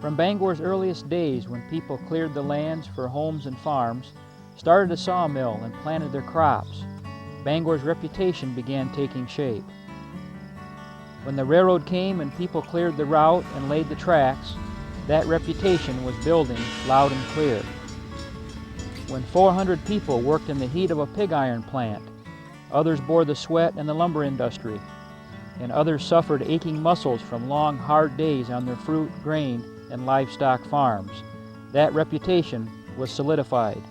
From Bangor's earliest days, when people cleared the lands for homes and farms, started a sawmill and planted their crops, Bangor's reputation began taking shape. When the railroad came and people cleared the route and laid the tracks, that reputation was building loud and clear. When 400 people worked in the heat of a pig iron plant, others bore the sweat in the lumber industry, and others suffered aching muscles from long, hard days on their fruit, grain, and livestock farms, that reputation was solidified.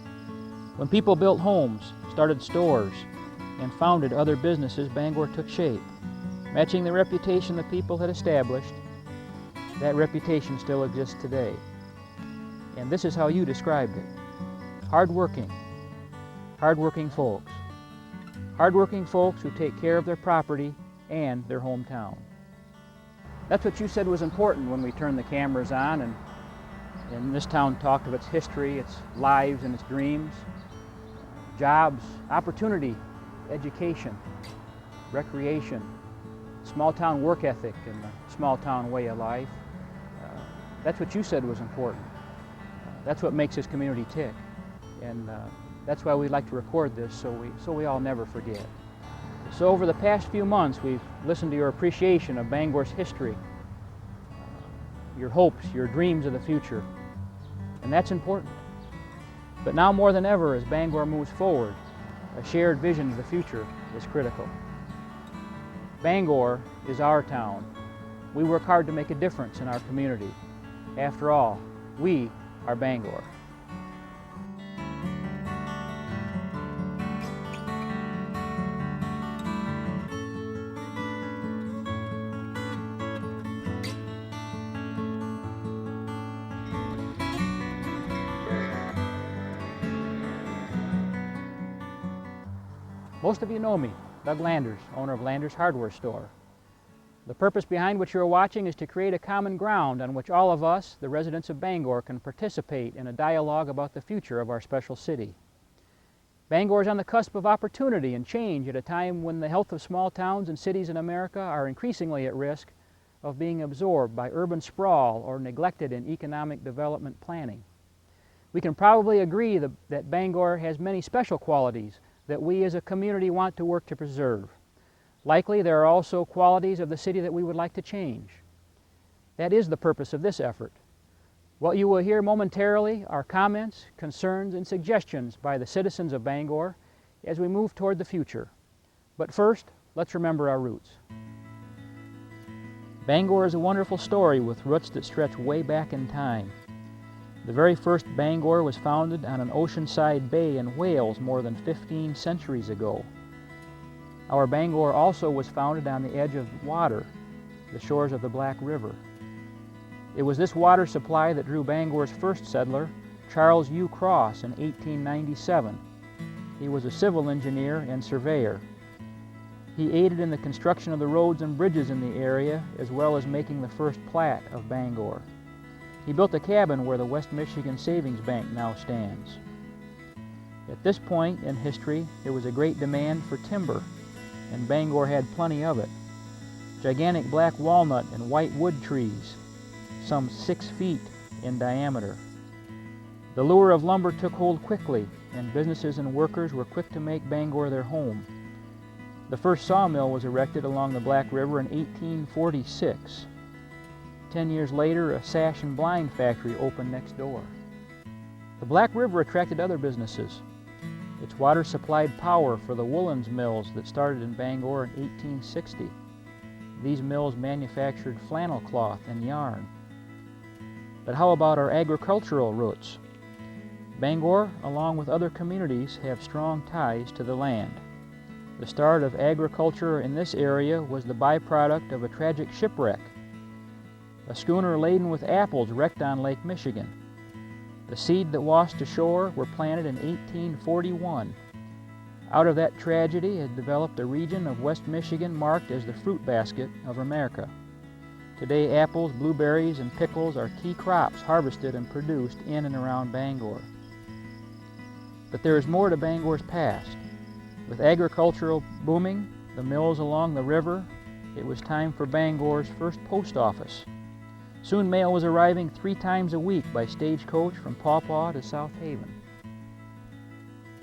When people built homes, started stores, and founded other businesses, Bangor took shape. Matching the reputation the people had established, that reputation still exists today. And this is how you described it. Hardworking folks. Hardworking folks who take care of their property and their hometown. That's what you said was important when we turned the cameras on and this town talked of its history, its lives and its dreams, jobs, opportunity, education, recreation, small town work ethic and the small town way of life. That's what you said was important. That's what makes this community tick. And that's why we'd like to record this so we all never forget. So over the past few months, we've listened to your appreciation of Bangor's history, your hopes, your dreams of the future, and that's important. But now more than ever, as Bangor moves forward, a shared vision of the future is critical. Bangor is our town. We work hard to make a difference in our community. After all, we are Bangor. Most of you know me, Doug Landers, owner of Landers Hardware Store. The purpose behind what you're watching is to create a common ground on which all of us, the residents of Bangor, can participate in a dialogue about the future of our special city. Bangor is on the cusp of opportunity and change at a time when the health of small towns and cities in America are increasingly at risk of being absorbed by urban sprawl or neglected in economic development planning. We can probably agree that Bangor has many special qualities that we as a community want to work to preserve. Likely there are also qualities of the city that we would like to change. That is the purpose of this effort. What you will hear momentarily are comments, concerns, and suggestions by the citizens of Bangor as we move toward the future. But first, let's remember our roots. Bangor is a wonderful story with roots that stretch way back in time. The very first Bangor was founded on an oceanside bay in Wales more than 15 centuries ago. Our Bangor also was founded on the edge of water, the shores of the Black River. It was this water supply that drew Bangor's first settler, Charles U. Cross, in 1897. He was a civil engineer and surveyor. He aided in the construction of the roads and bridges in the area, as well as making the first plat of Bangor. He built a cabin where the West Michigan Savings Bank now stands. At this point in history, there was a great demand for timber, and Bangor had plenty of it. Gigantic black walnut and white wood trees, some 6 feet in diameter. The lure of lumber took hold quickly, and businesses and workers were quick to make Bangor their home. The first sawmill was erected along the Black River in 1846. 10 years later, a sash and blind factory opened next door. The Black River attracted other businesses. Its water supplied power for the woolens mills that started in Bangor in 1860. These mills manufactured flannel cloth and yarn. But how about our agricultural roots? Bangor, along with other communities, have strong ties to the land. The start of agriculture in this area was the byproduct of a tragic shipwreck. A schooner laden with apples wrecked on Lake Michigan. The seed that washed ashore were planted in 1841. Out of that tragedy had developed a region of West Michigan marked as the fruit basket of America. Today, apples, blueberries, and pickles are key crops harvested and produced in and around Bangor. But there is more to Bangor's past. With agricultural booming, the mills along the river, it was time for Bangor's first post office. Soon mail was arriving 3 times a week by stagecoach from Paw Paw to South Haven.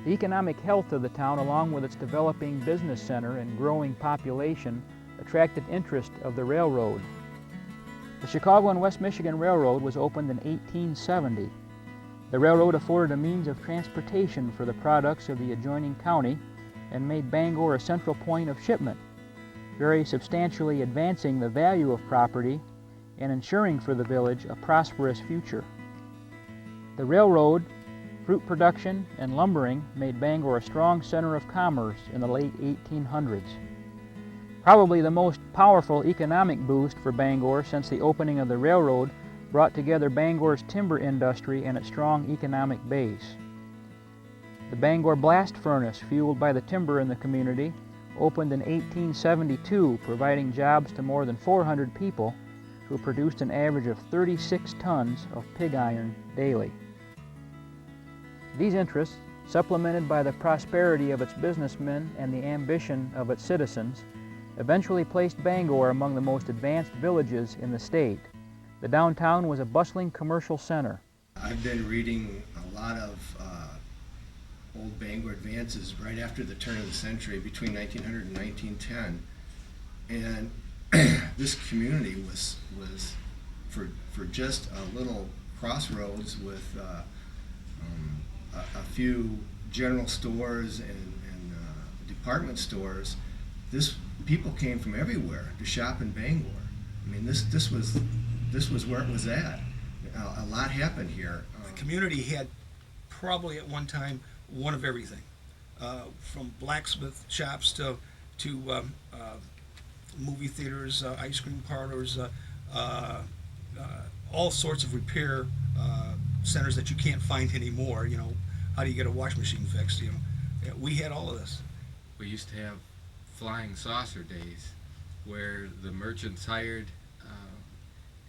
The economic health of the town, along with its developing business center and growing population, attracted interest of the railroad. The Chicago and West Michigan Railroad was opened in 1870. The railroad afforded a means of transportation for the products of the adjoining county and made Bangor a central point of shipment, very substantially advancing the value of property and ensuring for the village a prosperous future. The railroad, fruit production, and lumbering made Bangor a strong center of commerce in the late 1800s. Probably the most powerful economic boost for Bangor since the opening of the railroad brought together Bangor's timber industry and its strong economic base. The Bangor blast furnace, fueled by the timber in the community, opened in 1872, providing jobs to more than 400 people who produced an average of 36 tons of pig iron daily. These interests, supplemented by the prosperity of its businessmen and the ambition of its citizens, eventually placed Bangor among the most advanced villages in the state. The downtown was a bustling commercial center. I've been reading a lot of old Bangor advances right after the turn of the century, between 1900 and 1910, and this community was for just a little crossroads with a few general stores and department stores. People came from everywhere to shop in Bangor. I mean, this was where it was at. A lot happened here. The community had probably at one time one of everything, from blacksmith shops to movie theaters, ice cream parlors, all sorts of repair centers that you can't find anymore. You know, how do you get a wash machine fixed? You know, we had all of this. We used to have flying saucer days where the merchants hired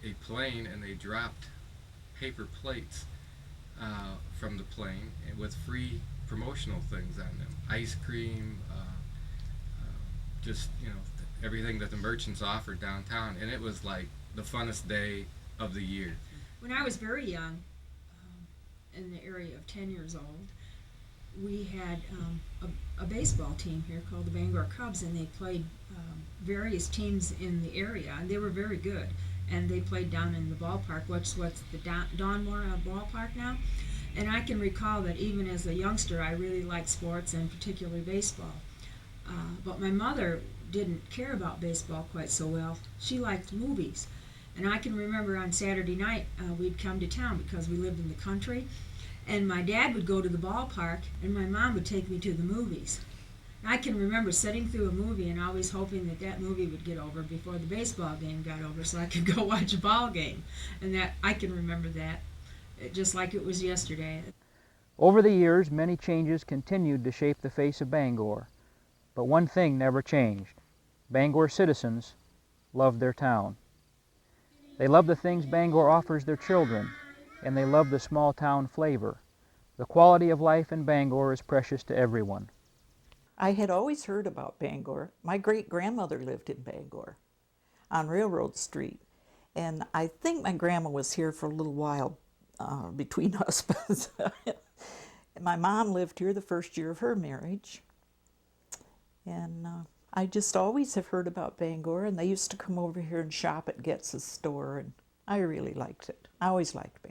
a plane and they dropped paper plates from the plane with free promotional things on them, ice cream, just, you know, everything that the merchants offered downtown, and it was like the funnest day of the year. When I was very young, in the area of 10 years old, we had a baseball team here called the Bangor Cubs, and they played various teams in the area, and they were very good. And they played down in the ballpark, what's the Donmore ballpark now. And I can recall that even as a youngster, I really liked sports, and particularly baseball. But my mother didn't care about baseball quite so well. She liked movies. And I can remember on Saturday night, we'd come to town because we lived in the country, and my dad would go to the ballpark, and my mom would take me to the movies. I can remember sitting through a movie and always hoping that movie would get over before the baseball game got over so I could go watch a ball game. And that I can remember that just like it was yesterday. Over the years, many changes continued to shape the face of Bangor, but one thing never changed. Bangor citizens loved their town. They love the things Bangor offers their children, and they love the small town flavor. The quality of life in Bangor is precious to everyone. I had always heard about Bangor. My great-grandmother lived in Bangor on Railroad Street, and I think my grandma was here for a little while between us. My mom lived here the first year of her marriage, and I just always have heard about Bangor, and they used to come over here and shop at Getz's store, and I really liked it. I always liked